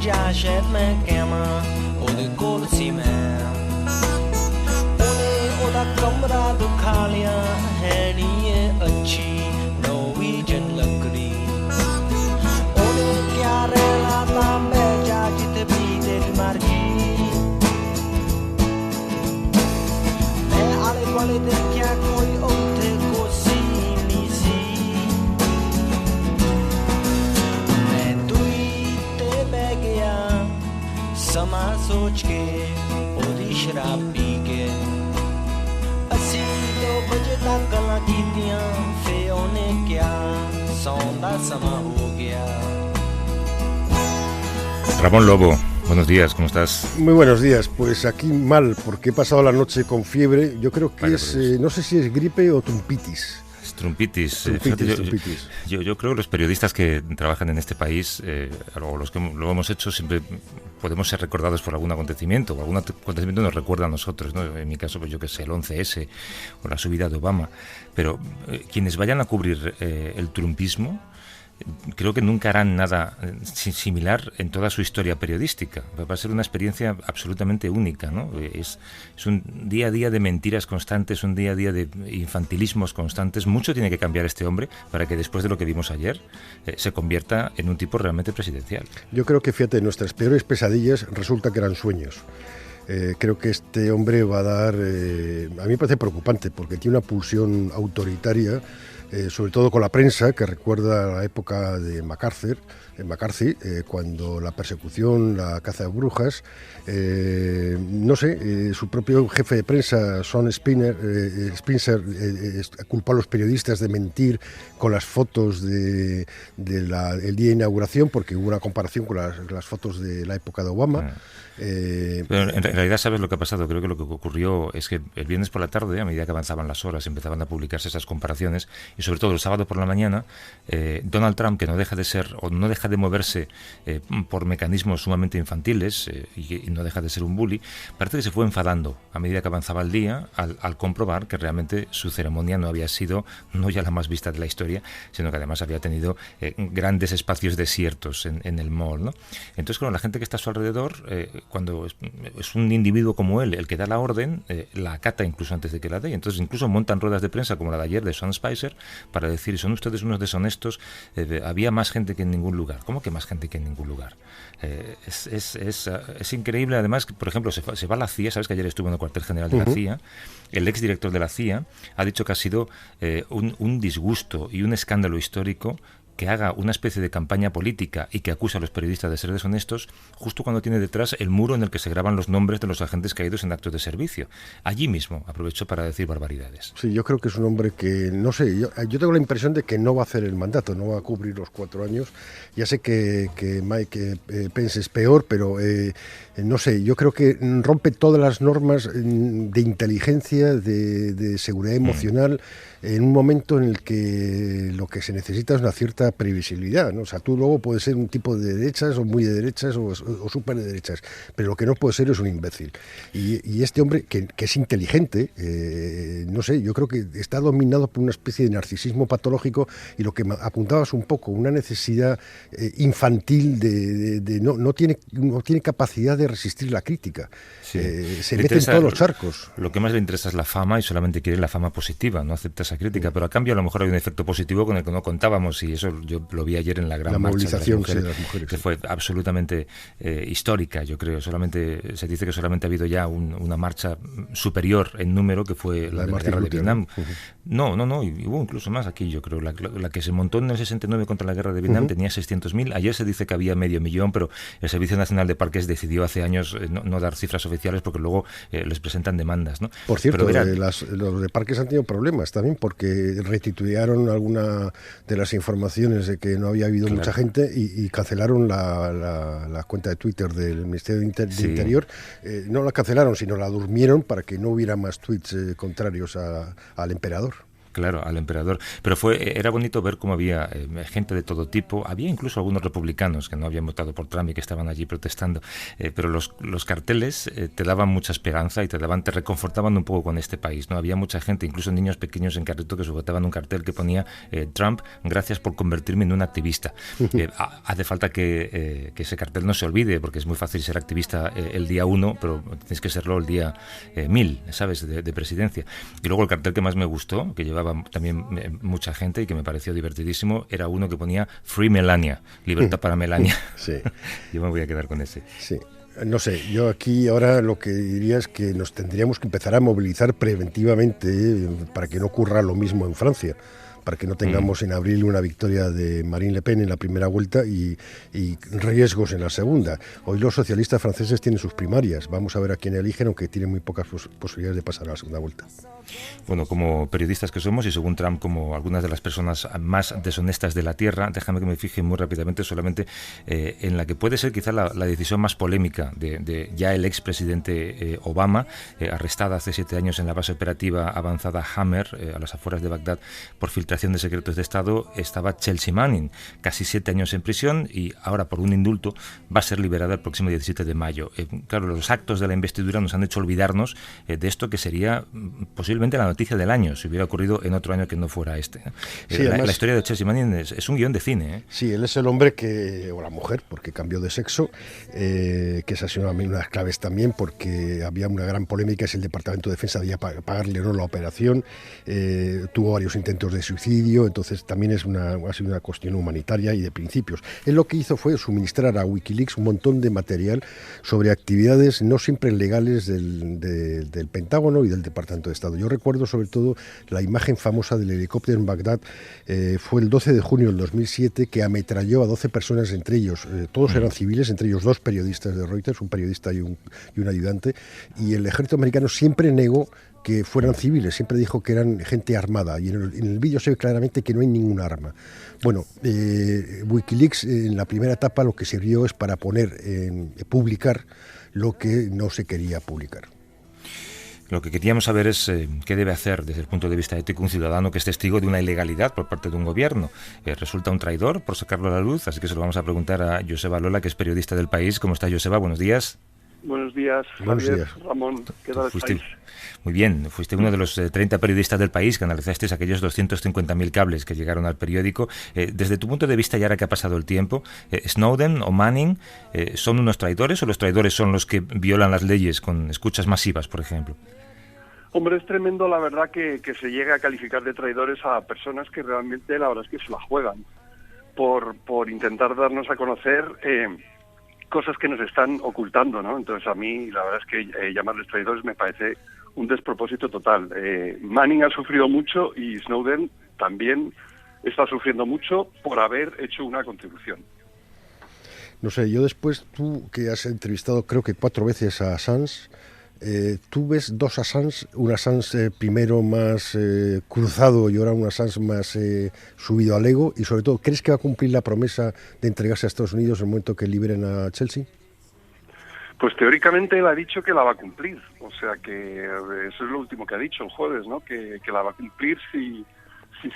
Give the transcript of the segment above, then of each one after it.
ਜਾ ਸ਼ਾਇਦ ਮੈਂ ਕਹਾਂ ਉਹਦੇ ਕੋਲ ਸੀ ਮੈਂ ਉਹਨੇ ਉਹਦਾ ਕਮਰਾ ਦਿਖਾ ਲਿਆ ਹੈ ਨੀ ਇਹ ਅੱਛੀ ਨੋਰਵੀਜਨ ਲੱਕੜੀ ਉਹਨੇ ਕਿਆ ਰਹਿਣਾ ਤਾਂ ਬਹਿ ਜਾ ਜਿੱਥੇ ਵੀ ਤੇਰੀ ਮਰਜ਼ੀ ਮੈਂ ਆਲੇ ਦੁਆਲੇ ਦੇਖਿਆ ਕੋਈ ਉੱਥੇ ਕੁਰਸੀ ਨਹੀਂ ਸੀ ਮੈਂ ਦੂਈ ਤੇ ਬਹਿ ਗਿਆ ਸਮਾਂ ਸੋਚ ਕੇ ਉਹਦੀ ਸ਼ਰਾਬ ਪੀ ਕੇ ਅਸੀਂ 2 ਵਜੇ ਤੱਕ ਗੱਲਾਂ ਕੀਤੀਆਂ ਫੇ ਉਹਨੇ ਕਿਹਾ ਸੌਣ ਦਾ ਸਮਾਂ ਹੋ ਗਿਆ Ramón Lobo, buenos días, ¿cómo estás? Muy buenos días, pues aquí mal, porque he pasado la noche con fiebre, yo creo que Vaya, es, pues. no sé si es gripe o trompitis. Trumpitis. Trompitis, Fíjate, trompitis. Yo creo que los periodistas que trabajan en este país, o los que lo hemos hecho, siempre podemos ser recordados por algún acontecimiento, o algún acontecimiento nos recuerda a nosotros, ¿no? En mi caso, pues yo que sé, el 11S o la subida de Obama, pero quienes vayan a cubrir el trumpismo, creo que nunca harán nada similar en toda su historia periodística. Va a ser una experiencia absolutamente única, ¿no? Es un día a día de mentiras constantes, un día a día de infantilismos constantes. Mucho tiene que cambiar este hombre para que después de lo que vimos ayer se convierta en un tipo realmente presidencial. Yo creo que, fíjate, nuestras peores pesadillas resulta que eran sueños. Creo que este hombre va a dar... a mí me parece preocupante porque tiene una pulsión autoritaria, sobre todo con la prensa, que recuerda la época de McCarthy, cuando la persecución, la caza de brujas, no sé, su propio jefe de prensa, Sean Spicer, culpó a los periodistas de mentir con las fotos del día de inauguración, porque hubo una comparación con las fotos de la época de Obama. Pero en realidad, ¿sabes lo que ha pasado? Creo que lo que ocurrió es que el viernes por la tarde, a medida que avanzaban las horas, empezaban a publicarse esas comparaciones, y sobre todo el sábado por la mañana, Donald Trump, que no deja de ser, o no deja de moverse por mecanismos sumamente infantiles, y no deja de ser un bully, parece que se fue enfadando a medida que avanzaba el día, al comprobar que realmente su ceremonia no había sido, no ya la más vista de la historia, sino que además había tenido grandes espacios desiertos en el mall, ¿no? Entonces, claro, la gente que está a su alrededor, cuando es un individuo como él el que da la orden, la acata incluso antes de que la dé. Entonces incluso montan ruedas de prensa como la de ayer de Sean Spicer para decir, son ustedes unos deshonestos, había más gente que en ningún lugar. ¿Cómo que más gente que en ningún lugar? Es increíble, además, que, por ejemplo, se va a la CIA, sabes que ayer estuvo en el cuartel general de la CIA, el exdirector de la CIA ha dicho que ha sido un disgusto y un escándalo histórico que haga una especie de campaña política y que acuse a los periodistas de ser deshonestos justo cuando tiene detrás el muro en el que se graban los nombres de los agentes caídos en actos de servicio. Allí mismo aprovechó para decir barbaridades. Sí, yo creo que es un hombre que, no sé, yo tengo la impresión de que no va a hacer el mandato, no va a cubrir los 4 años. Ya sé que Mike Pence es peor, pero no sé, yo creo que rompe todas las normas de inteligencia, de seguridad emocional, en un momento en el que lo que se necesita es una cierta previsibilidad, ¿no? O sea, tú luego puedes ser un tipo de derechas o muy de derechas o súper de derechas, pero lo que no puede ser es un imbécil. Y este hombre, que es inteligente, no sé, yo creo que está dominado por una especie de narcisismo patológico, y lo que apuntabas un poco, una necesidad infantil no tiene capacidad de resistir la crítica. Sí. Se mete en todos los charcos. Lo que más le interesa es la fama, y solamente quiere la fama positiva, no acepta esa crítica, pero a cambio a lo mejor hay un efecto positivo con el que no contábamos, y eso yo lo vi ayer en la gran marcha movilización de las mujeres, que fue absolutamente histórica, yo creo. Se dice que solamente ha habido ya una marcha superior en número, que fue la de la guerra de Vietnam. No, y hubo incluso más aquí, yo creo. La que se montó en el 69 contra la guerra de Vietnam tenía 600.000, ayer se dice que había 500.000, pero el Servicio Nacional de Parques decidió hace años no dar cifras oficiales porque luego les presentan demandas, ¿no? Por cierto, los de parques han tenido problemas también, porque retitulearon alguna de las informaciones de que no había habido mucha gente y cancelaron la cuenta de Twitter del Ministerio de Interior. No la cancelaron, sino la durmieron para que no hubiera más tweets contrarios al emperador. Claro, al emperador. Pero era bonito ver cómo había gente de todo tipo. Había incluso algunos republicanos que no habían votado por Trump y que estaban allí protestando. Pero los carteles te daban mucha esperanza y te reconfortaban un poco con este país, ¿no? Había mucha gente, incluso niños pequeños en carrito, que sujetaban un cartel que ponía Trump, gracias por convertirme en un activista. Hace falta que ese cartel no se olvide, porque es muy fácil ser activista el día 1, pero tienes que serlo el día 1000, ¿sabes?, de presidencia. Y luego el cartel que más me gustó, que llevaba también mucha gente y que me pareció divertidísimo, era uno que ponía Free Melania, libertad para Melania. Sí. Yo me voy a quedar con ese. Sí. No sé, yo aquí ahora lo que diría es que nos tendríamos que empezar a movilizar preventivamente para que no ocurra lo mismo en Francia, para que no tengamos en abril una victoria de Marine Le Pen en la primera vuelta y riesgos en la segunda. Hoy los socialistas franceses tienen sus primarias, vamos a ver a quién eligen, aunque tienen muy pocas posibilidades de pasar a la segunda vuelta. Bueno, como periodistas que somos y según Trump como algunas de las personas más deshonestas de la Tierra, déjame que me fije muy rápidamente solamente en la que puede ser quizá la decisión más polémica de ya el expresidente Obama, arrestada hace 7 años en la base operativa avanzada Hammer, a las afueras de Bagdad, por filtración de secretos de Estado. Estaba Chelsea Manning, casi 7 años en prisión, y ahora por un indulto va a ser liberada el próximo 17 de mayo. Claro, los actos de la investidura nos han hecho olvidarnos de esto, que sería posiblemente la noticia del año, si hubiera ocurrido en otro año que no fuera este. Sí, además, la historia de Chelsea Manning es un guión de cine. Sí, él es el hombre o la mujer, porque cambió de sexo, que esa ha sido una de las claves también, porque había una gran polémica si el Departamento de Defensa debía pagarle o no la operación. Tuvo varios intentos de suicidio, entonces también ha sido una cuestión humanitaria y de principios. Él lo que hizo fue suministrar a Wikileaks un montón de material sobre actividades no siempre legales del Pentágono y del Departamento de Estado. Yo recuerdo sobre todo la imagen famosa del helicóptero en Bagdad, fue el 12 de junio del 2007, que ametralló a 12 personas, entre ellos, todos eran civiles, entre ellos 2 periodistas de Reuters, un periodista y un ayudante, y el ejército americano siempre negó que fueran civiles, siempre dijo que eran gente armada, y en el vídeo se ve claramente que no hay ningún arma. Bueno, Wikileaks en la primera etapa lo que sirvió es para publicar lo que no se quería publicar. Lo que queríamos saber es qué debe hacer desde el punto de vista ético un ciudadano que es testigo de una ilegalidad por parte de un gobierno. ¿Resulta un traidor por sacarlo a la luz? Así que se lo vamos a preguntar a Joseba Lola, que es periodista del País. ¿Cómo está, Joseba? Buenos días. Buenos días, Javier, Ramón. ¿Qué tal estáis? Muy bien, fuiste uno de los 30 periodistas del País que analizasteis aquellos 250.000 cables que llegaron al periódico. Desde tu punto de vista, y ahora que ha pasado el tiempo, ¿Snowden o Manning son unos traidores, o los traidores son los que violan las leyes con escuchas masivas, por ejemplo? Hombre, es tremendo la verdad que se llegue a calificar de traidores a personas que realmente la verdad es que se la juegan por intentar darnos a conocer cosas que nos están ocultando, ¿no? Entonces a mí la verdad es que llamarles traidores me parece un despropósito total. Manning ha sufrido mucho y Snowden también está sufriendo mucho por haber hecho una contribución. No sé, yo después, tú que has entrevistado creo que 4 veces a Assange, ¿tú ves 2 Assange? Un Assange primero más cruzado y ahora un Assange más subido al ego, y sobre todo, ¿crees que va a cumplir la promesa de entregarse a Estados Unidos en el momento que liberen a Chelsea? Pues teóricamente él ha dicho que la va a cumplir, o sea que eso es lo último que ha dicho el jueves, ¿no? Que la va a cumplir si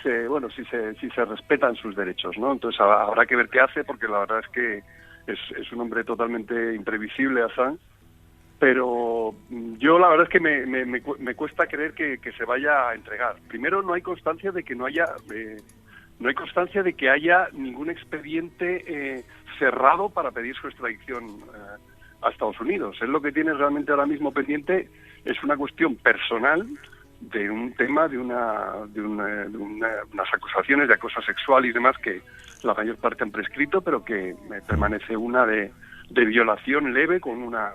se respetan sus derechos, ¿no? Entonces habrá que ver qué hace, porque la verdad es que es un hombre totalmente imprevisible, Assange. Pero yo la verdad es que me cuesta creer que se vaya a entregar. Primero, no hay constancia de que haya ningún expediente cerrado para pedir su extradición a Estados Unidos. Él lo que tiene realmente ahora mismo pendiente es una cuestión personal de un tema de unas acusaciones de acoso sexual y demás que la mayor parte han prescrito, pero que permanece una de violación leve con una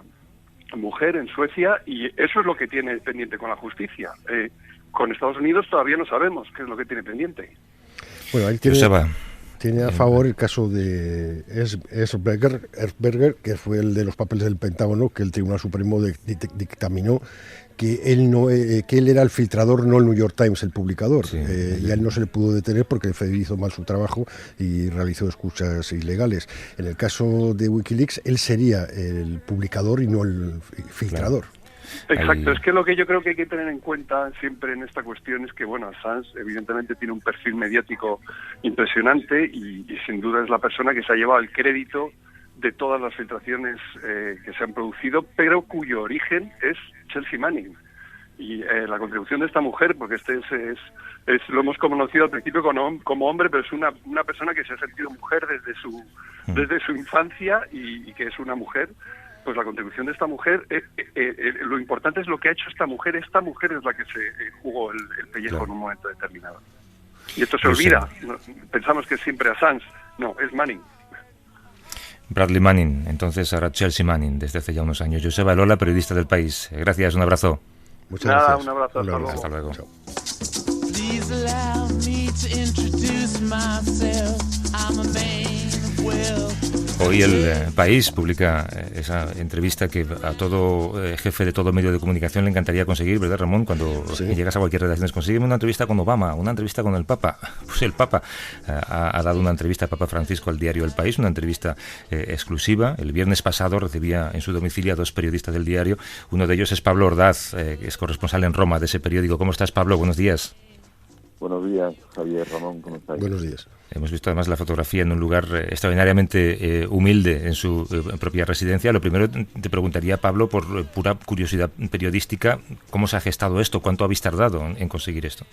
mujer en Suecia, y eso es lo que tiene pendiente con la justicia. Con Estados Unidos todavía no sabemos qué es lo que tiene pendiente. Bueno, ahí tiene a favor el caso de Erzberger, que fue el de los papeles del Pentágono, que el Tribunal Supremo dictaminó que él era el filtrador, no el New York Times, el publicador. Sí, y a él no se le pudo detener porque hizo mal su trabajo y realizó escuchas ilegales. En el caso de Wikileaks, él sería el publicador y no el filtrador. Claro. Exacto, es que lo que yo creo que hay que tener en cuenta siempre en esta cuestión es que, bueno, Assange evidentemente tiene un perfil mediático impresionante y sin duda es la persona que se ha llevado el crédito de todas las filtraciones que se han producido, pero cuyo origen es Chelsea Manning. Y la contribución de esta mujer, porque lo hemos conocido al principio como hombre, pero es una persona que se ha sentido mujer desde su infancia y que es una mujer. Pues la contribución de esta mujer, lo importante es lo que ha hecho esta mujer es la que se jugó el pellejo en un momento determinado. Y esto se olvida, pensamos que es siempre Assange, no, es Manning. Bradley Manning, entonces ahora Chelsea Manning, desde hace ya unos años. Joseba Elola, periodista del País. Gracias, un abrazo. Muchas gracias. Un abrazo, Hasta luego. Chao. Please allow me to introduce myself. I'm a man of wealth. Hoy el País publica esa entrevista que a todo jefe de todo medio de comunicación le encantaría conseguir, ¿verdad, Ramón? Cuando llegas a cualquier redacción, consígueme una entrevista con Obama, una entrevista con el Papa. Pues el Papa ha dado una entrevista a Papa Francisco al diario El País, una entrevista exclusiva. El viernes pasado recibía en su domicilio a 2 periodistas del diario. Uno de ellos es Pablo Ordaz, que es corresponsal en Roma de ese periódico. ¿Cómo estás, Pablo? Buenos días. Buenos días, Javier, Ramón, ¿cómo estáis? Buenos días. Hemos visto además la fotografía en un lugar extraordinariamente humilde en su propia residencia. Lo primero te preguntaría, Pablo, por pura curiosidad periodística, ¿cómo se ha gestado esto? ¿Cuánto habéis tardado en conseguir esto?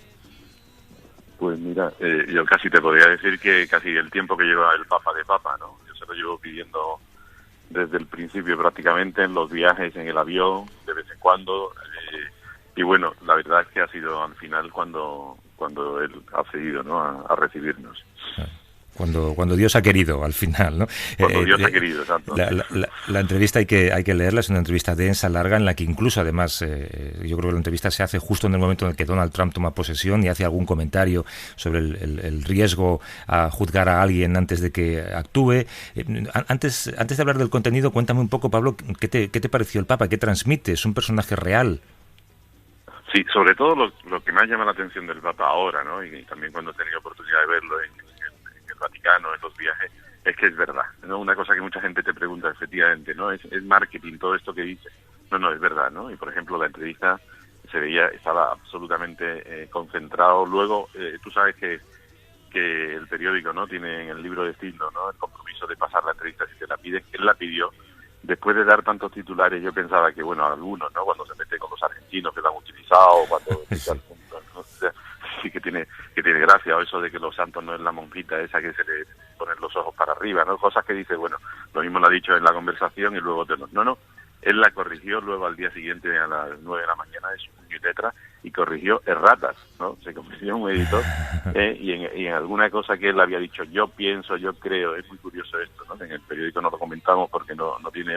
Pues mira, yo casi te podría decir que casi el tiempo que lleva el Papa de Papa, ¿no? Yo se lo llevo pidiendo desde el principio prácticamente, en los viajes, en el avión, de vez en cuando. Y bueno, la verdad es que ha sido al final cuando él ha cedido, ¿no?, a recibirnos. Cuando Dios ha querido, al final, ¿no? Cuando Dios ha querido, exacto. La entrevista hay que leerla, es una entrevista densa, larga, en la que incluso, además, yo creo que la entrevista se hace justo en el momento en el que Donald Trump toma posesión y hace algún comentario sobre el riesgo a juzgar a alguien antes de que actúe. Antes de hablar del contenido, cuéntame un poco, Pablo, ¿qué te pareció el Papa? ¿Qué transmite? ¿Es un personaje real? Sí, sobre todo lo que más llama la atención del Papa ahora, ¿no? Y también cuando he tenido oportunidad de verlo en el Vaticano, en los viajes, es que es verdad, ¿no? Una cosa que mucha gente te pregunta, efectivamente, ¿no? Es marketing todo esto que dice. No, es verdad, ¿no? Y por ejemplo, la entrevista se veía, estaba absolutamente concentrado. Luego, tú sabes que el periódico, ¿no?, tiene en el libro de estilo, ¿no?, el compromiso de pasar la entrevista si te la piden. Él la pidió. Después de dar tantos titulares, yo pensaba que, bueno, algunos, ¿no?, cuando se mete con los argentinos que lo han utilizado, cuando ¿no? O sea, sí que tiene gracia, o eso de que los santos no es la monjita esa que se le ponen los ojos para arriba, ¿no? Cosas que dice, bueno, lo mismo lo ha dicho en la conversación y luego no, él la corrigió luego al día siguiente a las 9 de la mañana de su puño y letra y corrigió erratas, ¿no? Se convirtió en un editor y en alguna cosa que él había dicho, yo pienso, yo creo, es muy curioso esto, ¿no? En el periódico no lo comentamos porque no tiene,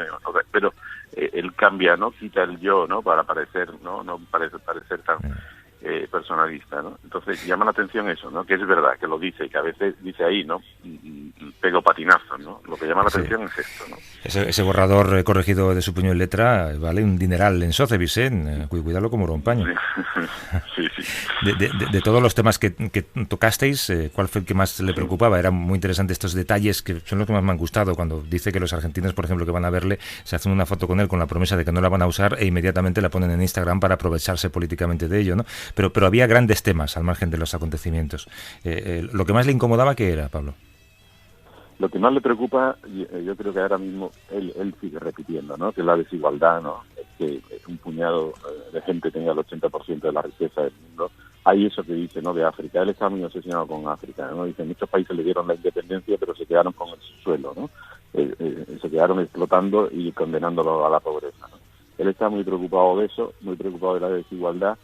pero él cambia, ¿no? Quita el yo, ¿no? Para parecer, no parece parecer tan personalista, ¿no? Entonces llama la atención eso, ¿no? Que es verdad, que lo dice, que a veces dice ahí, ¿no? Pego patinazos, ¿no? Lo que llama la atención es esto, ¿no? Ese borrador corregido de su puño y letra vale un dineral en Sotheby's, cuidado como un paño. Sí. De todos los temas que tocasteis, ¿cuál fue el que más le preocupaba? Eran muy interesantes estos detalles que son los que más me han gustado, cuando dice que los argentinos, por ejemplo, que van a verle, se hacen una foto con él con la promesa de que no la van a usar e inmediatamente la ponen en Instagram para aprovecharse políticamente de ello, ¿no? Pero había grandes temas al margen de los acontecimientos. Lo que más le incomodaba, ¿qué era, Pablo? Lo que más le preocupa, yo creo que ahora mismo él sigue repitiendo, ¿no?, que la desigualdad, ¿no?, es que un puñado de gente tenga el 80% de la riqueza del mundo. Hay eso que dice, ¿no?, de África. Él está muy obsesionado con África, ¿no? Dice, muchos países le dieron la independencia, pero se quedaron con el suelo, ¿no? Se quedaron explotando y condenándolo a la pobreza, ¿no? Él está muy preocupado de eso, muy preocupado de la desigualdad.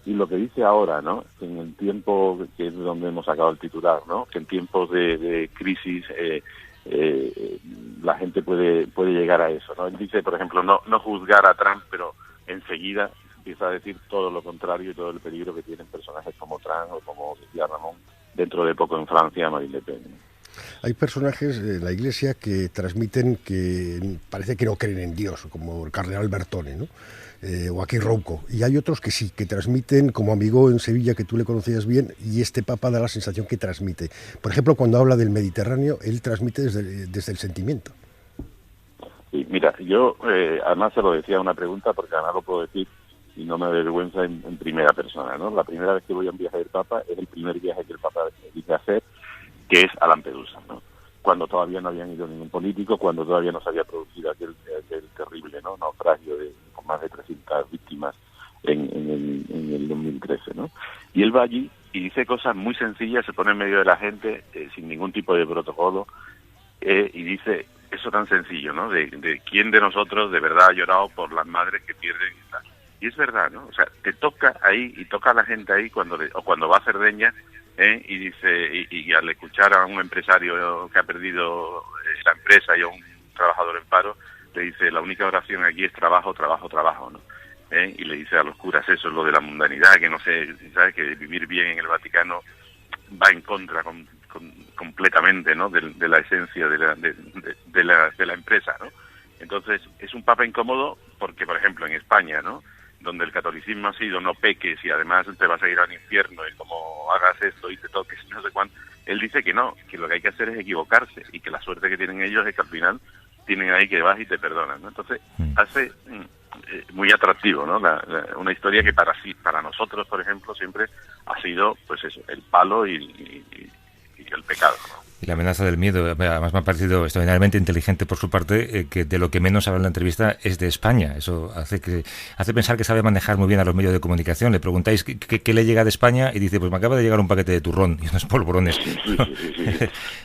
Y lo que dice ahora, ¿no?, que en el tiempo, que es donde hemos sacado el titular, ¿no?, que en tiempos de crisis la gente puede llegar a eso, ¿no? Él dice, por ejemplo, no juzgar a Trump, pero enseguida empieza a decir todo lo contrario y todo el peligro que tienen personajes como Trump o como decía Ramón, dentro de poco en Francia, Marine Le Pen. Hay personajes en la Iglesia que transmiten que parece que no creen en Dios, como el cardenal Bertone, ¿no? O aquí Rouco, y hay otros que sí, que transmiten, como Amigó en Sevilla, que tú le conocías bien, y este Papa da la sensación que transmite. Por ejemplo, cuando habla del Mediterráneo, él transmite desde el sentimiento. Sí, mira, yo además se lo decía una pregunta, porque además lo puedo decir y no me avergüenza en primera persona, ¿no? La primera vez que voy a un viaje del Papa es el primer viaje que el Papa dice hacer, que es a Lampedusa, ¿no? Cuando todavía no habían ido ningún político, cuando todavía no se había producido aquel terrible, ¿no?, naufragio con más de 300 víctimas en el 2013, ¿no? Y él va allí y dice cosas muy sencillas, se pone en medio de la gente sin ningún tipo de protocolo, y dice eso tan sencillo, ¿no? De quién de nosotros de verdad ha llorado por las madres que pierden y tal. Y es verdad, ¿no? O sea, te toca ahí y toca a la gente ahí cuando va a Cerdeña, y dice, y al escuchar a un empresario que ha perdido la empresa y a un trabajador en paro, le dice, la única oración aquí es trabajo, trabajo, trabajo, ¿no? Y le dice a los curas, eso es lo de la mundanidad, que no sé, ¿sabes? Que vivir bien en el Vaticano va en contra completamente, ¿no?, de la esencia de la empresa, ¿no? Entonces, es un papa incómodo porque, por ejemplo, en España, ¿no?, donde el catolicismo ha sido no peques y además te vas a ir al infierno y como hagas esto y te toques no sé cuánto, él dice que no, que lo que hay que hacer es equivocarse y que la suerte que tienen ellos es que al final tienen ahí que vas y te perdonan, ¿no? Entonces hace muy atractivo, ¿no?, una historia que para nosotros, por ejemplo, siempre ha sido, pues eso, el palo y el pecado, ¿no? Y la amenaza del miedo. Además me ha parecido extraordinariamente inteligente por su parte, que de lo que menos habla en la entrevista es de España. Eso hace pensar que sabe manejar muy bien a los medios de comunicación. Le preguntáis qué le llega de España y dice, pues me acaba de llegar un paquete de turrón y unos polvorones. Sí.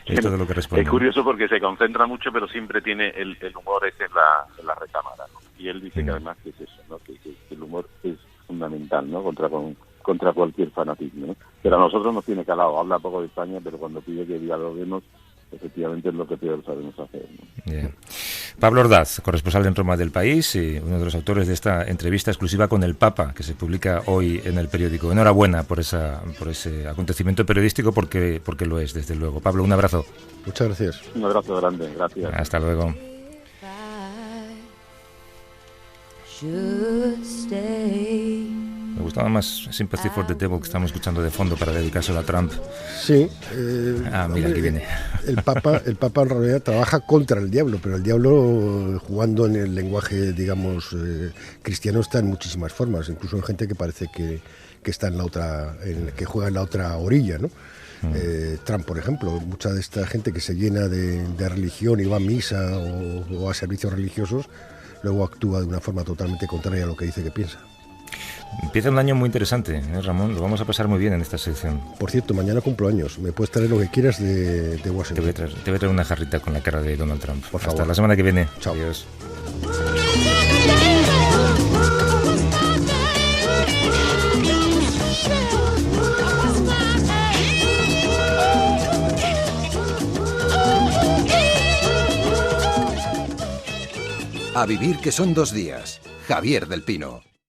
Es todo lo que responde. Es curioso porque se concentra mucho, pero siempre tiene el humor ese en la recámara, ¿no? Y él dice que además que es eso, ¿no?, que el humor es fundamental, ¿no?, contra cualquier fanatismo, ¿no? Pero a nosotros nos tiene calado, habla poco de España, pero cuando pide que dialoguemos, efectivamente es lo que peor sabemos hacer, ¿no? Yeah. Pablo Ordaz, corresponsal en Roma del País, y uno de los autores de esta entrevista exclusiva con el Papa, que se publica hoy en el periódico. Enhorabuena por ese acontecimiento periodístico, porque lo es, desde luego. Pablo, un abrazo. Muchas gracias. Un abrazo grande, gracias. Hasta luego. Me gustaba más Sympathy for the Devil, que estamos escuchando de fondo para dedicárselo a Trump. Sí. Mira, aquí viene. El Papa en realidad trabaja contra el diablo, pero el diablo, jugando en el lenguaje, digamos, cristiano, está en muchísimas formas. Incluso hay gente que parece que está en la otra, que juega en la otra orilla, ¿no? Trump, por ejemplo, mucha de esta gente que se llena de religión y va a misa o a servicios religiosos, luego actúa de una forma totalmente contraria a lo que dice que piensa. Empieza un año muy interesante, Ramón, lo vamos a pasar muy bien en esta sección. Por cierto, mañana cumplo años, me puedes traer lo que quieras de Washington. Te voy a traer una jarrita con la cara de Donald Trump. Por favor. Hasta la semana que viene. Chao. Adiós. A vivir que son 2 días. Javier del Pino.